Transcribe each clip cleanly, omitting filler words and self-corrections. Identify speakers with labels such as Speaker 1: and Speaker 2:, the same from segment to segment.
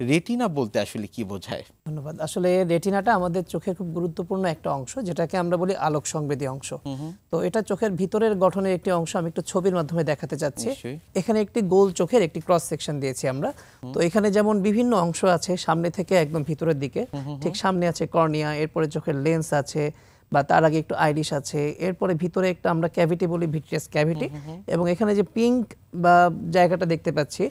Speaker 1: Retina বলতে আসলে কি বোঝায়?
Speaker 2: ধন্যবাদ। আসলে রেটিনাটা আমাদের চোখের খুব গুরুত্বপূর্ণ একটা অংশ, যেটাকে আমরা বলি আলোক সংবেদী অংশ।
Speaker 1: হুম, হুম।
Speaker 2: তো এটা চোখের ভিতরের গঠনের একটি অংশ। আমি একটু ছবির মাধ্যমে দেখাতে চাচ্ছি।
Speaker 1: নিশ্চয়ই।
Speaker 2: এখানে একটি গোল চোখের একটি ক্রস সেকশন দিয়েছি আমরা। তো এখানে যেমন বিভিন্ন অংশ আছে সামনে থেকে একদম ভিতরের দিকে, ঠিক সামনে আছে কর্নিয়া, এরপরে চোখের লেন্স আছে বা তার আগে একটু আইরিশ আছে, এরপরে ভিতরে একটা আমরা ক্যাভিটি বলি, ভিট্রিয়াস ক্যাভিটি, এবং এখানে যে পিঙ্ক বা জায়গাটা দেখতে পাচ্ছি,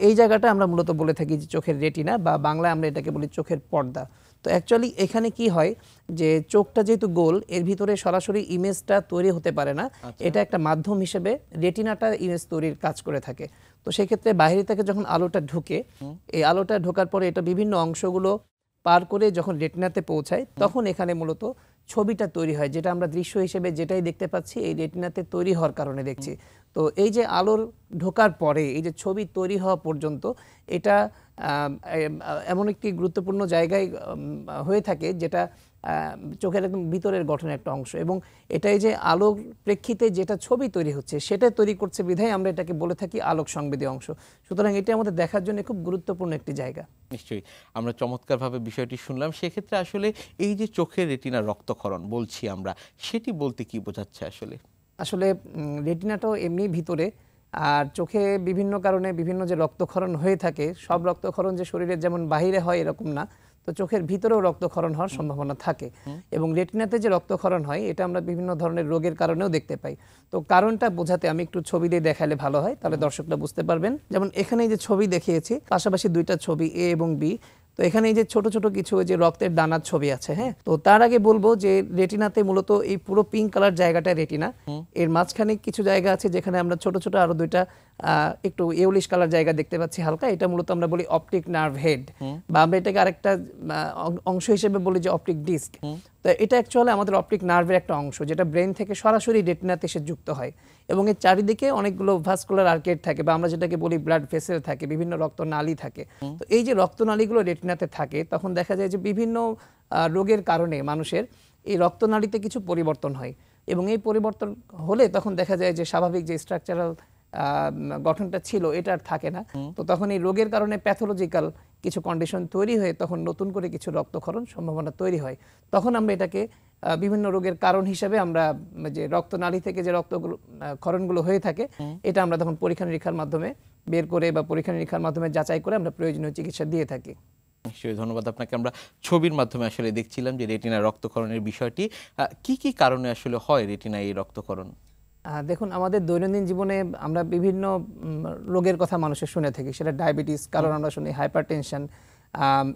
Speaker 2: এই জায়গাটা আমরা মূলত বলে থাকি যে চোখের রেটিনা, বা বাংলায় আমরা এটাকে বলি চোখের পর্দা। তো অ্যাকচুয়ালি এখানে কি হয় যে চোখটা যেহেতু গোল, এর ভিতরে সরাসরি ইমেজটা তৈরি হতে পারে না, এটা একটা মাধ্যম হিসেবে রেটিনাটা ইমেজ তৈরির কাজ করে থাকে। তো সেক্ষেত্রে বাইরে থেকে যখন আলোটা ঢুকে, এই আলোটা ঢোকার পরে এটা বিভিন্ন অংশগুলো পার করে যখন রেটিনাতে পৌঁছায়, তখন এখানে মূলত ছবিটা তৈরি হয়, যেটা আমরা দৃশ্য হিসেবে যেটাই দেখতে পাচ্ছি এই রেটিনাতে তৈরি হওয়ার কারণে দেখছি। তো এই যে আলোর ঢোকার পরে এই যে ছবি তৈরি হওয়া পর্যন্ত, এটা এমন একটি গুরুত্বপূর্ণ জায়গায় হয়ে থাকে, যেটা চোখের একদম ভিতরের গঠনের একটা অংশ, এবং এটাই যে আলোর প্রেক্ষিতে যেটা ছবি তৈরি হচ্ছে সেটা তৈরি করছে বিধায় আমরা এটাকে বলে থাকি আলোক সংবেদী অংশ। সুতরাং এটা আমাদের দেখার জন্য খুব গুরুত্বপূর্ণ একটি জায়গা।
Speaker 1: নিশ্চয়ই। আমরা চমৎকারভাবে বিষয়টি শুনলাম। সেক্ষেত্রে আসলে এই যে চোখের রেটিনার রক্তক্ষরণ বলছি আমরা, সেটি বলতে কি বোঝাচ্ছে আসলে?
Speaker 2: আসলে রেটিনাটাও এমনি ভিতরে, আর চোখে বিভিন্ন কারণে বিভিন্ন যে রক্তক্ষরণ হয়ে থাকে, সব রক্তক্ষরণ যে শরীরের যেমন বাহিরে হয় এরকম না, তো চোখের ভিতরেও রক্তক্ষরণ হওয়ার সম্ভাবনা থাকে। এবং রেটিনাতে যে রক্তক্ষরণ হয় এটা আমরা বিভিন্ন ধরনের রোগের কারণেও দেখতে পাই। তো কারণটা বোঝাতে আমি একটু ছবি দিয়ে দেখালে ভালো হয়, তাহলে দর্শকরা বুঝতে পারবেন। যেমন এখানে এই যে ছবি দেখিয়েছি, পাশাপাশি দুইটা ছবি এ এবং বি। তো এখানে এই যে ছোট ছোট কিছু যে রক্তের দানার ছবি আছে, হ্যাঁ, তো তার আগে বলবো যে রেটিনাতে মূলত এই পুরো পিঙ্ক কালার জায়গাটা রেটিনা, এর মাঝখানে কিছু জায়গা আছে যেখানে আমরা ছোট ছোট আরো দুইটা একটু ইয়েলিশ কালার জায়গা দেখতে পাচ্ছি হালকা, এটা মূলত আমরা বলি অপটিক নার্ভ হেড, বা আমরা এটাকে আরেকটা অংশ হিসেবে বলি যে অপটিক ডিস্ক। তো এটা অ্যাকচুয়ালি আমাদের অপটিক নার্ভের একটা অংশ, যেটা ব্রেন থেকে সরাসরি রেটিনাতে এসে যুক্ত হয়, এবং এর চারিদিকে অনেকগুলো ভাস্কুলার আর্কেড থাকে, বা আমরা যেটাকে বলি ব্লাড ভেসেল থাকে, বিভিন্ন রক্তনালী থাকে। তো এই যে রক্তনালীগুলো রেটিনাতে থাকে, তখন দেখা যায় যে বিভিন্ন রোগের কারণে মানুষের এই রক্তনালীতে কিছু পরিবর্তন হয়, এবং এই পরিবর্তন হলে তখন দেখা যায় যে স্বাভাবিক যে স্ট্রাকচারাল গঠনটা ছিল এটা আর থাকে না। তো তখন এই রোগের কারণে প্যাথোলজিক্যাল কিছু কন্ডিশন তৈরি হয়ে তখন নতুন করে কিছু রক্তক্ষরণ সম্ভাবনা তৈরি হয়। তখন আমরা এটাকে বিভিন্ন রোগের কারণ হিসেবে আমরা যে রক্তনালী থেকে যে রক্তগুলো ক্ষরণগুলো হয়ে থাকে, এটা আমরা তখন পরীক্ষা নিরীক্ষার মাধ্যমে বের করে বা পরীক্ষা নিরীক্ষার মাধ্যমে যাচাই করে আমরা প্রয়োজনীয় চিকিৎসা দিয়ে থাকি।
Speaker 1: নিশ্চয়ই, ধন্যবাদ আপনাকে। আমরা ছবির মাধ্যমে আসলে দেখছিলাম যে রেটিনার রক্তক্ষরণের বিষয়টি। কি কি কারণে আসলে হয় রেটিনায় এই রক্তক্ষরণ?
Speaker 2: দেখুন, আমাদের দৈনন্দিন জীবনে আমরা বিভিন্ন রোগের কথা মানুষের শুনে থাকি, সেটা ডায়াবেটিস, কারণ আমরা শুনি হাইপারটেনশন,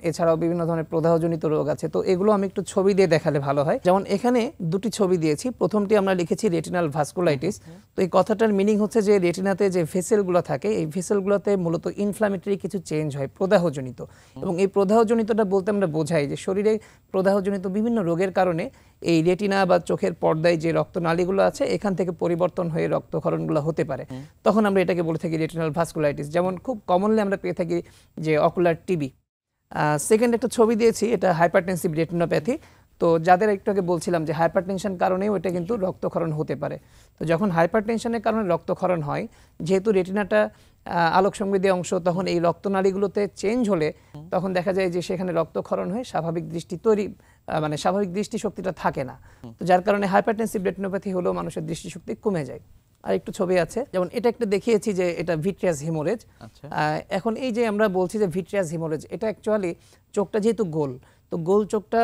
Speaker 2: এছাড়াও বিভিন্ন ধরনের প্রদাহজনিত রোগ আছে। তো এগুলো আমি একটু ছবি দিয়ে দেখালে ভালো হয়। যেমন এখানে দুটি ছবি দিয়েছি, প্রথমটি আমরা লিখেছি রেটিনাল ভাস্কুলাইটিস। তো এই কথাটার মিনিং হচ্ছে যে রেটিনাতে যে ভেসেলগুলো থাকে, এই ভেসেলগুলোতে মূলত ইনফ্লামেটরি কিছু চেঞ্জ হয়, প্রদাহজনিত। এবং এই প্রদাহজনিতটা বলতে আমরা বোঝাই যে শরীরে প্রদাহজনিত বিভিন্ন রোগের কারণে এই রেটিনা বা চোখের পর্দায় যে রক্তনালীগুলো আছে এখান থেকে পরিবর্তন হয়ে রক্তক্ষরণগুলো হতে পারে, তখন আমরা এটাকে বলে থাকি রেটিনাল ভাস্কুলাইটিস। যেমন খুব কমনলি আমরা পেয়ে থাকি যে অকুলার টিবি। সেকেন্ড একটা ছবি দিয়েছি, এটা হাইপারটেনসিভ রেটিনোপ্যাথি। তো যাদের একটু আগে বলছিলাম যে হাইপারটেনশন কারণেও এটা কিন্তু রক্তক্ষরণ হতে পারে। তো যখন হাইপারটেনশনের কারণে রক্তক্ষরণ হয়, যেহেতু রেটিনাটা আলোক সংবেদী অংশ, তখন এই রক্তনালীগুলোতে চেঞ্জ হলে তখন দেখা যায় যে সেখানে রক্তক্ষরণ হয়ে স্বাভাবিক দৃষ্টি তৈরি, মানে স্বাভাবিক দৃষ্টিশক্তিটা থাকে না। তো যার কারণে হাইপারটেনসিভ রেটিনোপ্যাথি হলেও মানুষের দৃষ্টিশক্তি কমে যায়। আর একটু ছবি আছে, যেমন এটা একটা দেখিয়েছি যে এটা ভিট্রিয়াস হিমোরেজ। এখন এই যে আমরা বলছি যে ভিট্রিয়াস হিমোরেজ, এটা অ্যাকচুয়ালি চোখটা যেহেতু গোল, তো গোল চোখটা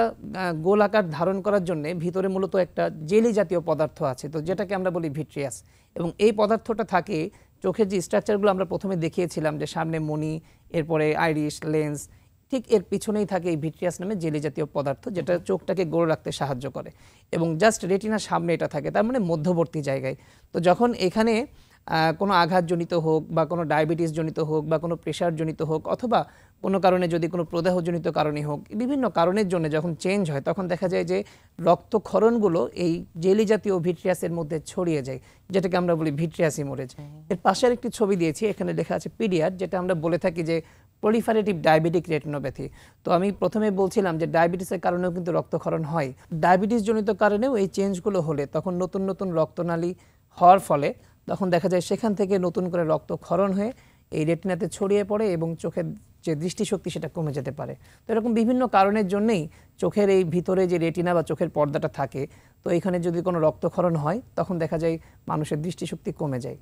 Speaker 2: গোল আকার ধারণ করার জন্য ভিতরে মূলত একটা জেলি জাতীয় পদার্থ আছে, তো যেটাকে আমরা বলি ভিট্রিয়াস। এবং এই পদার্থটা থাকে চোখের যে স্ট্রাকচারগুলো আমরা প্রথমে দেখিয়েছিলাম, যে সামনে মণি, এরপরে আইরিশ, লেন্স, ঠিক এর পিছনেই থাকে এই ভিট্রিয়াস নামে জেলি জাতীয় পদার্থ, যেটা চোখটাকে গোল রাখতে সাহায্য করে। এবং জাস্ট রেটিনার সামনে এটা থাকে, তার মানে মধ্যবর্তী জায়গায়। তো যখন এখানে কোনো আঘাতজনিত হোক, বা কোনো ডায়াবেটিস জনিত হোক, বা কোনো প্রেশার জনিত হোক, অথবা কোনো কারণে যদি কোনো প্রদাহজনিত কারণে হোক, বিভিন্ন কারণের জন্য যখন চেঞ্জ হয়, তখন দেখা যায় যে রক্তক্ষরণগুলো এই জেলি জাতীয় ভিট্রিয়াসের মধ্যে ছড়িয়ে যায়, যেটাকে আমরা বলি ভিট্রিয়াস হিমোরেজ। এর পাশের একটি ছবি দিয়েছি, এখানে লেখা আছে পিডিয়ার, যেটা আমরা বলে থাকি যে প্রলিফারেটিভ ডায়াবেটিক রেটিনোপ্যাথি। তো আমি প্রথমে বলছিলাম যে ডায়াবেটিসের কারণেও কিন্তু রক্তক্ষরণ হয়। ডায়াবেটিস জনিত কারণেও এই চেঞ্জগুলো হলে তখন নতুন নতুন রক্তনালী হওয়ার ফলে তখন দেখা যায় সেখান থেকে নতুন করে রক্তক্ষরণ হয়ে এই রেটিনাতে ছড়িয়ে পড়ে এবং চোখের যে দৃষ্টিশক্তি সেটা কমে যেতে পারে। তো এরকম বিভিন্ন কারণের জন্যই চোখের এই ভিতরে যে রেটিনা বা চোখের পর্দাটা থাকে, তো এখানে যদি কোনো রক্তক্ষরণ হয় তখন দেখা যায় মানুষের দৃষ্টিশক্তি কমে যায়।